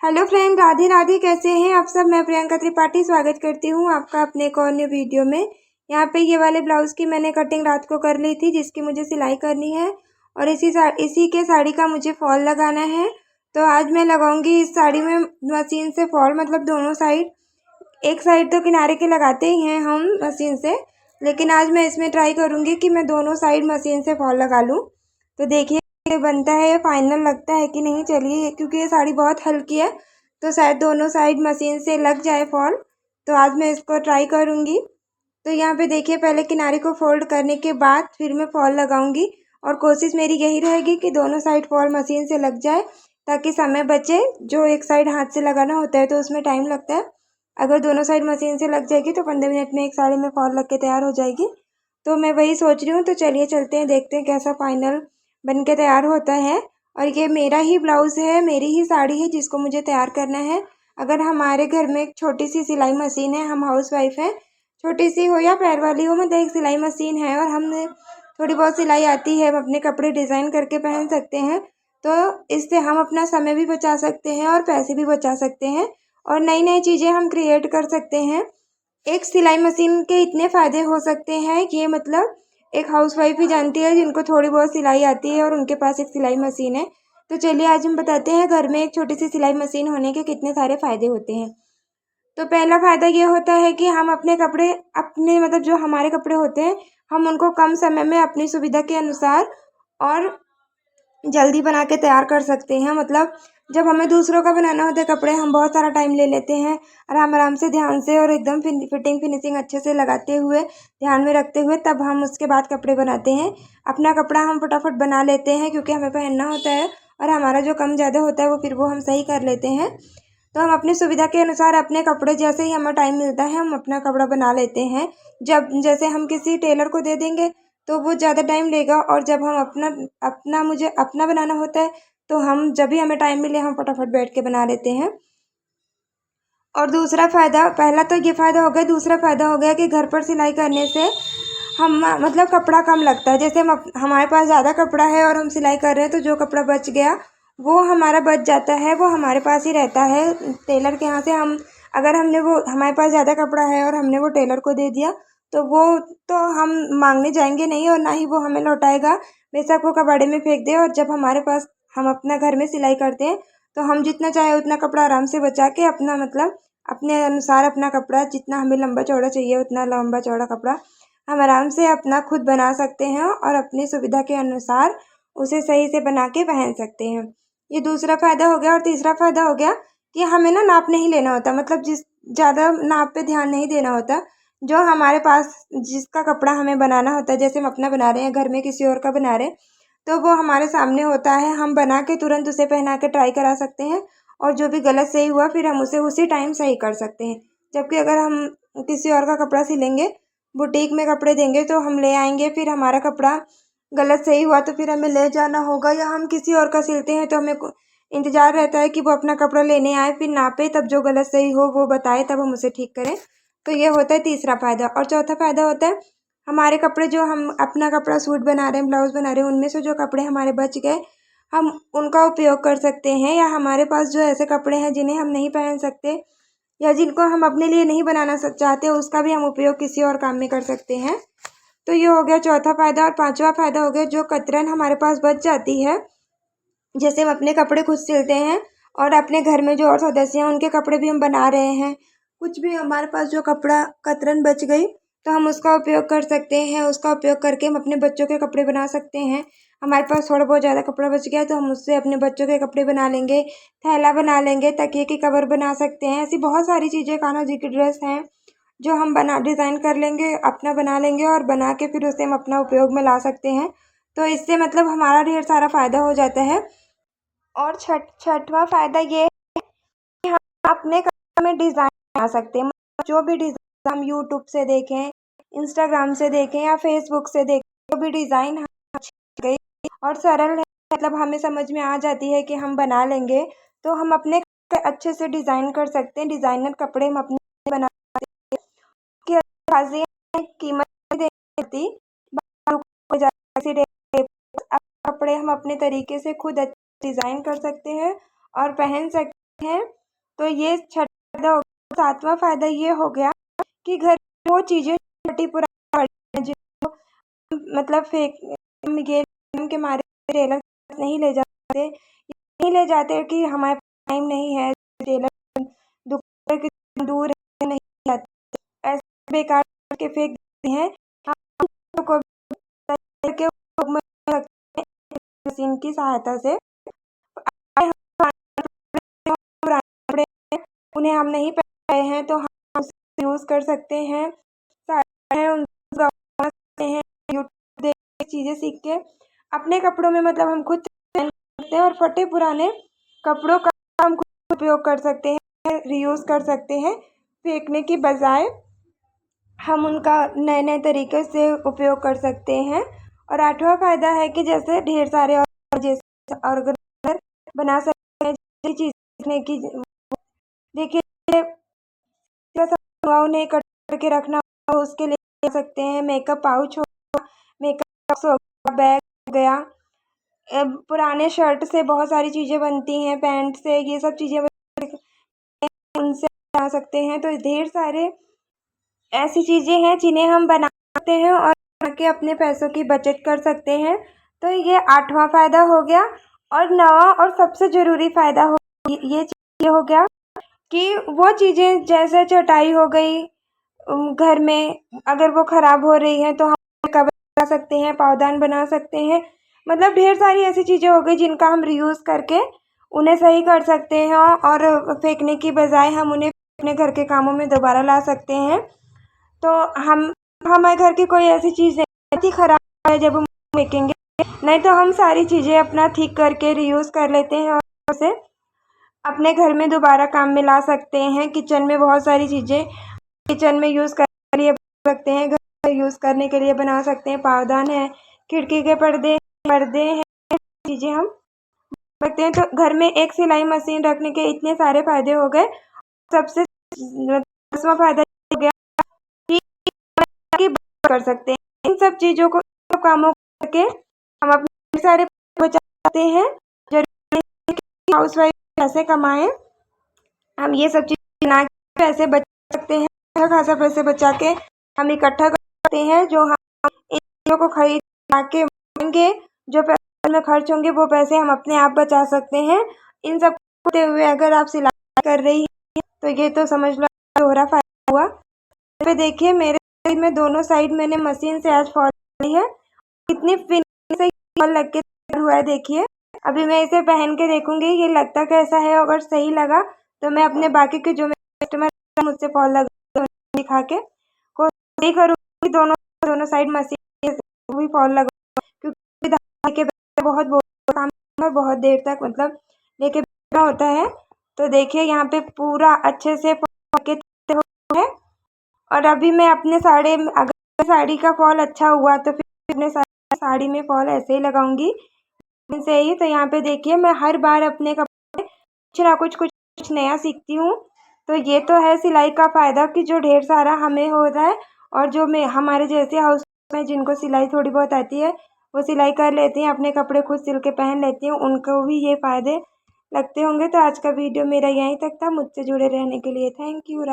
Hello friend, Radhe Radhe. कैसे हैं आप सब। मैं प्रियंका त्रिपाठी स्वागत करती हूँ आपका अपने एक और न्यू वीडियो में। यहाँ पे ये वाले ब्लाउज़ की मैंने कटिंग रात को कर ली थी, जिसकी मुझे सिलाई करनी है और इसी के साड़ी का मुझे फॉल लगाना है। तो आज मैं लगाऊंगी इस साड़ी में मशीन से फॉल, मतलब दोनों साइड। एक साइड तो किनारे के लगाते ही हैं हम मशीन से, लेकिन आज मैं इसमें ट्राई करूँगी कि मैं दोनों साइड मशीन से फॉल लगा लूँ। तो देखिए ये बनता है या फाइनल लगता है कि नहीं। चलिए, क्योंकि ये साड़ी बहुत हल्की है तो शायद दोनों साइड मशीन से लग जाए फॉल। तो आज मैं इसको ट्राई करूँगी। तो यहाँ पे देखिए, पहले किनारे को फोल्ड करने के बाद फिर मैं फॉल लगाऊंगी और कोशिश मेरी यही रहेगी कि दोनों साइड फॉल मशीन से लग जाए, ताकि समय बचे। जो एक साइड हाथ से लगाना होता है तो उसमें टाइम लगता है। अगर दोनों साइड मशीन से लग जाएगी तो 15 मिनट में एक साड़ी में फॉल लग के तैयार हो जाएगी। तो मैं वही सोच रही हूँ। तो चलिए चलते हैं, देखते हैं कैसा फाइनल बन के तैयार होता है। और ये मेरा ही ब्लाउज़ है, मेरी ही साड़ी है जिसको मुझे तैयार करना है। अगर हमारे घर में एक छोटी सी सिलाई मशीन है, हम हाउसवाइफ हैं, छोटी सी हो या पैर वाली हो, मतलब एक सिलाई मशीन है और हमने थोड़ी बहुत सिलाई आती है, हम अपने कपड़े डिज़ाइन करके पहन सकते हैं। तो इससे हम अपना समय भी बचा सकते हैं और पैसे भी बचा सकते हैं और नई नई चीज़ें हम क्रिएट कर सकते हैं। एक सिलाई मशीन के इतने फ़ायदे हो सकते हैं, ये मतलब एक हाउसवाइफ ही जानती है जिनको थोड़ी बहुत सिलाई आती है और उनके पास एक सिलाई मशीन है। तो चलिए आज हम बताते हैं घर में एक छोटी सी सिलाई मशीन होने के कितने सारे फ़ायदे होते हैं। तो पहला फ़ायदा ये होता है कि हम अपने कपड़े, अपने मतलब जो हमारे कपड़े होते हैं, हम उनको कम समय में अपनी सुविधा के अनुसार और जल्दी बना के तैयार कर सकते हैं। मतलब जब हमें दूसरों का बनाना होता है कपड़े, हम बहुत सारा टाइम ले लेते हैं। आराम आराम से, ध्यान से और एकदम फिटिंग फिनिशिंग अच्छे से लगाते हुए, ध्यान में रखते हुए, तब हम उसके बाद कपड़े बनाते हैं। अपना कपड़ा हम फटाफट बना लेते हैं क्योंकि हमें पहनना होता है और हमारा जो कम ज़्यादा होता है वो हम सही कर लेते हैं। तो हम अपनी सुविधा के अनुसार अपने कपड़े, जैसे ही हमें टाइम मिलता है हम अपना कपड़ा बना लेते हैं। जब जैसे हम किसी टेलर को दे देंगे तो वो ज़्यादा टाइम लेगा, और जब हम मुझे अपना बनाना होता है तो हम जब भी हमें टाइम मिले हम फटाफट बैठ के बना लेते हैं। और दूसरा फ़ायदा, पहला तो ये फ़ायदा हो गया, दूसरा फ़ायदा हो गया कि घर पर सिलाई करने से हम मतलब कपड़ा कम लगता है। जैसे हमारे पास ज़्यादा कपड़ा है और हम सिलाई कर रहे हैं तो जो कपड़ा बच गया वो हमारा बच जाता है, वो हमारे पास ही रहता है। टेलर के यहाँ से हम, अगर हमने वो, हमारे पास ज़्यादा कपड़ा है और हमने वो टेलर को दे दिया तो वो, तो हम मांगने जाएंगे नहीं और ना ही वो हमें लौटाएगा। बेशक वो कबाड़े में फेंक दे। और जब हमारे पास, हम अपना घर में सिलाई करते हैं तो हम जितना चाहे उतना कपड़ा आराम से बचा के अपना, मतलब अपने अनुसार अपना कपड़ा, जितना हमें लंबा चौड़ा चाहिए उतना लंबा चौड़ा कपड़ा हम आराम से अपना खुद बना सकते हैं और अपनी सुविधा के अनुसार उसे सही से बना के पहन सकते हैं। ये दूसरा फ़ायदा हो गया। और तीसरा फ़ायदा हो गया कि हमें ना नाप नहीं लेना होता, मतलब ज़्यादा नाप पे ध्यान नहीं देना होता। जो हमारे पास जिसका कपड़ा हमें बनाना होता है, जैसे हम अपना बना रहे हैं, घर में किसी और का बना रहे हैं, तो वो हमारे सामने होता है, हम बना के तुरंत उसे पहना के ट्राई करा सकते हैं और जो भी गलत सही हुआ फिर हम उसे उसी टाइम सही कर सकते हैं। जबकि अगर हम किसी और का कपड़ा सिलेंगे, बुटीक में कपड़े देंगे तो हम ले आएंगे, फिर हमारा कपड़ा गलत सही हुआ तो फिर हमें ले जाना होगा, या हम किसी और का सिलते हैं तो हमें इंतज़ार रहता है कि वो अपना कपड़ा लेने आए, फिर नापे, तब जो गलत सही हो वो बताए, तब हम उसे ठीक करें। तो ये होता है तीसरा फ़ायदा। और चौथा फ़ायदा होता है, हमारे कपड़े, जो हम अपना कपड़ा सूट बना रहे हैं, ब्लाउज़ बना रहे हैं, उनमें से जो कपड़े हमारे बच गए हम उनका उपयोग कर सकते हैं। या हमारे पास जो ऐसे कपड़े हैं जिन्हें हम नहीं पहन सकते या जिनको हम अपने लिए नहीं बनाना चाहते, उसका भी हम उपयोग किसी और काम में कर सकते हैं। तो ये हो गया चौथा फ़ायदा। और पांचवा फ़ायदा हो गया, जो कतरन हमारे पास बच जाती है, जैसे हम अपने कपड़े खुद सिलते हैं और अपने घर में जो और सदस्य हैं उनके कपड़े भी हम बना रहे हैं, कुछ भी हमारे पास जो कपड़ा कतरन बच गई तो हम उसका उपयोग कर सकते हैं। उसका उपयोग करके हम अपने बच्चों के कपड़े बना सकते हैं। हमारे पास थोड़ा बहुत ज़्यादा कपड़ा बच गया तो हम उससे अपने बच्चों के कपड़े बना लेंगे, थैला बना लेंगे, तकिए की कवर बना सकते हैं। ऐसी बहुत सारी चीज़ें, कान्हा जी की ड्रेस हैं जो हम डिज़ाइन कर लेंगे, अपना बना लेंगे और बना के फिर उसे हम अपना उपयोग में ला सकते हैं। तो इससे मतलब हमारा ढेर सारा फ़ायदा हो जाता है। और छठवां फ़ायदा ये है कि हम अपने कपड़े में डिज़ाइन बना सकते हैं। मतलब जो भी डिज़ाइन हम यूट्यूब से देखें, इंस्टाग्राम से देखें या फेसबुक से देखें, जो भी डिज़ाइन हम गई और सरल है, मतलब हमें समझ में आ जाती है कि हम बना लेंगे, तो हम अपने कपड़े अच्छे से डिज़ाइन कर सकते हैं। डिज़ाइनर कपड़े हम अपने बना की खासी कीमत नहीं देनी होती। कपड़े हम अपने तरीके से खुद डिज़ाइन कर सकते हैं और पहन सकते हैं। तो ये छठा फायदा हो गया। सातवां फायदा ये हो गया कि घर में वो चीज़ें छोटी पुरानी जिनको मतलब फेंक के मारे टेलर नहीं ले जाते, नहीं ले जाते कि हमारे टाइम नहीं है, टेलर दुकान की दूर है, नहीं जाते, ऐसे बेकार के फेंक देते हैं। हम को के मशीन की सहायता से उन्हें हम नहीं पहन रहे हैं तो हम यूज़ कर सकते हैं। यूट्यूब देख के चीज़ें सीख के अपने कपड़ों में मतलब हम खुद पहन सकते हैं और फटे पुराने कपड़ों का हम खुद उपयोग कर सकते हैं, रीयूज़ कर सकते हैं, फेंकने की बजाय हम उनका नए नए तरीके से उपयोग कर सकते हैं। और आठवां फायदा है कि जैसे ढेर सारे और जैसे ऑर्गेनाइजर बना सकते हैं, चीज़ सीखने की देखिए उन्हें कट करके रखना हो उसके लिए ले सकते हैं। मेकअप पाउच हो, मेकअप बॉक्स हो गया, बैग हो गया, पुराने शर्ट से बहुत सारी चीज़ें बनती हैं, पैंट से, ये सब चीज़ें उनसे बना सकते हैं। तो ढेर सारे ऐसी चीज़ें हैं जिन्हें हम बना सकते हैं और बना के अपने पैसों की बचत कर सकते हैं। तो ये आठवां फायदा हो गया। और नौवां और सबसे ज़रूरी फायदा हो ये हो गया कि वो चीज़ें जैसे चटाई हो गई, घर में अगर वो ख़राब हो रही है तो हम कवर बना सकते हैं, पावदान बना सकते हैं, मतलब ढेर सारी ऐसी चीज़ें हो गई जिनका हम रीयूज़ करके उन्हें सही कर सकते हैं और फेंकने की बजाय हम उन्हें अपने घर के कामों में दोबारा ला सकते हैं। तो हमारे घर की कोई ऐसी चीज़ नहीं ख़राब है जब हम फेंकेंगे, नहीं तो हम सारी चीज़ें अपना ठीक करके रीयूज़ कर लेते हैं और उसे अपने घर में दोबारा काम में ला सकते हैं। किचन में बहुत सारी चीज़ें किचन में यूज़ करने के लिए बना सकते हैं, घर में यूज़ करने के लिए बना सकते हैं, पावदान है, खिड़की के पर्दे हैं, चीज़ें हम रखते हैं। तो घर में एक सिलाई मशीन रखने के इतने सारे फायदे हो गए। सबसे 10वां फायदा हो गया कि कर सकते हैं इन सब चीज़ों को, सब कामों करके हम अपने सारे बचाते हैं। जरूरी कि हाउसवाइफ पैसे कमाएं, हम ये सब चीज़ ना पैसे बचा सकते हैं, अच्छा खासा पैसे बचा के हम इकट्ठा कर सकते हैं, जो हम इन चीज़ों को खरीद के होंगे, जो पैसे में खर्च होंगे वो पैसे हम अपने आप बचा सकते हैं। इन सब होते हुए अगर आप सिलाई कर रही हैं तो ये तो समझ लो दोहरा फायदा हुआ। पे देखिए मेरे में दोनों साइड मैंने मशीन से आज फॉल ली है, कितनी फिनिशिंग से फॉल लग के तैयार हुआ है देखिए। अभी मैं इसे पहन के देखूंगी ये लगता कैसा है, अगर सही लगा तो मैं अपने बाकी के जो कस्टमर मुझसे फॉल लगा दिखा के कोशिश करूँगी दोनों साइड मशीन भी फॉल लगा, क्योंकि बहुत बहुत देर तक मतलब लेके होता है। तो देखिए यहाँ पे पूरा अच्छे से है। और अभी मैं अपने अगर साड़ी का फॉल अच्छा हुआ तो फिर अपने साड़ी में फॉल ऐसे ही लगाऊंगी से ही। तो यहाँ पे देखिए मैं हर बार अपने कपड़े कुछ ना कुछ नया सीखती हूँ। तो ये तो है सिलाई का फ़ायदा कि जो ढेर सारा हमें हो रहा है, और जो मैं हमारे जैसे हाउस में जिनको सिलाई थोड़ी बहुत आती है वो सिलाई कर लेती हैं, अपने कपड़े खुद सिल के पहन लेती हैं, उनको भी ये फ़ायदे लगते होंगे। तो आज का वीडियो मेरा यहीं तक था। मुझसे जुड़े रहने के लिए थैंक यू।